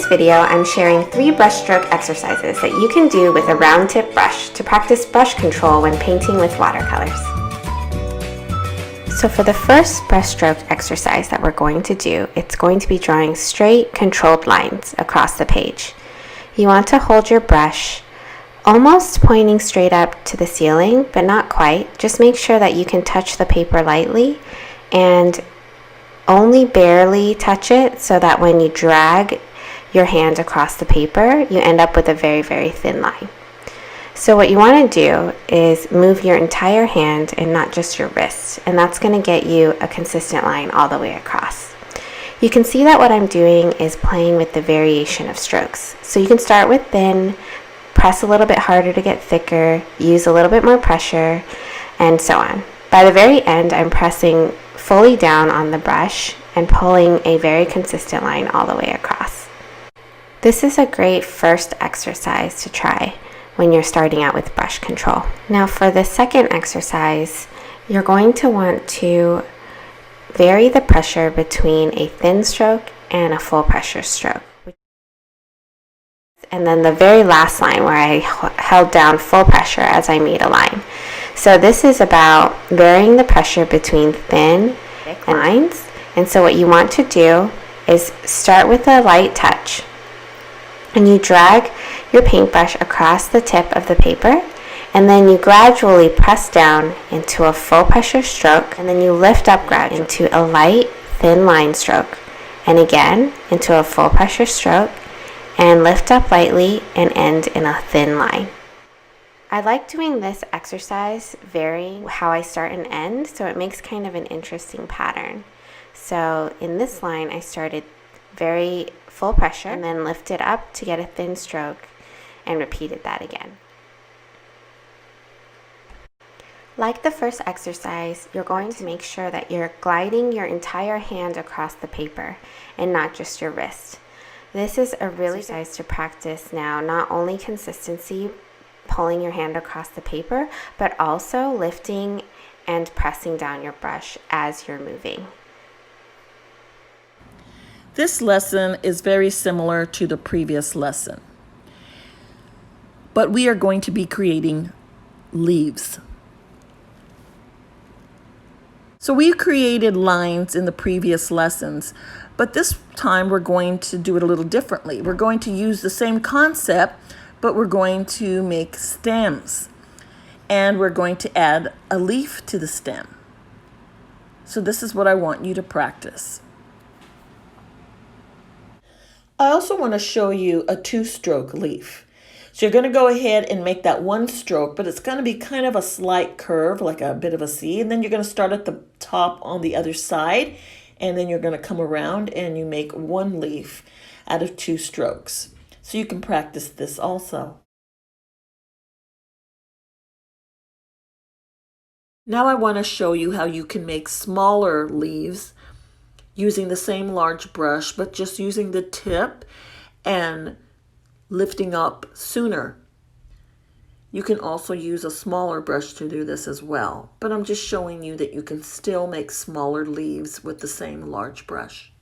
this video, I'm sharing 3 brushstroke exercises that you can do with a round tip brush to practice brush control when painting with watercolors. So for the first brushstroke exercise that we're going to do, it's going to be drawing straight, controlled lines across the page. You want to hold your brush almost pointing straight up to the ceiling, but not quite. Just make sure that you can touch the paper lightly and only barely touch it so that when you drag your hand across the paper, you end up with a very, very thin line. So what you want to do is move your entire hand and not just your wrist, and that's going to get you a consistent line all the way across. You can see that what I'm doing is playing with the variation of strokes. So you can start with thin, press a little bit harder to get thicker, use a little bit more pressure, and so on. By the very end, I'm pressing fully down on the brush and pulling a very consistent line all the way across. This is a great first exercise to try when you're starting out with brush control. Now for the second exercise, you're going to want to vary the pressure between a thin stroke and a full pressure stroke. And then the very last line where I held down full pressure as I made a line. So this is about varying the pressure between thin and lines. And so what you want to do is start with a light touch. And you drag your paintbrush across the tip of the paper. And then you gradually press down into a full pressure stroke. And then you lift up gradually into a light, thin line stroke. And again, into a full pressure stroke. And lift up lightly and end in a thin line. I like doing this exercise varying how I start and end, so it makes kind of an interesting pattern. So in this line, I started very full pressure and then lifted up to get a thin stroke and repeated that again. Like the first exercise, you're going to make sure that you're gliding your entire hand across the paper and not just your wrist. This is a really exercise to practice now, not only consistency, pulling your hand across the paper, but also lifting and pressing down your brush as you're moving. This lesson is very similar to the previous lesson, but we are going to be creating leaves. So we created lines in the previous lessons, but this time we're going to do it a little differently. We're going to use the same concept, but we're going to make stems, and we're going to add a leaf to the stem. So this is what I want you to practice. I also want to show you a 2-stroke leaf. So you're going to go ahead and make that 1 stroke, but it's going to be kind of a slight curve, like a bit of a C, and then you're going to start at the top on the other side, and then you're going to come around and you make 1 leaf out of 2 strokes. So you can practice this also. Now I want to show you how you can make smaller leaves using the same large brush, but just using the tip and lifting up sooner. You can also use a smaller brush to do this as well, but I'm just showing you that you can still make smaller leaves with the same large brush.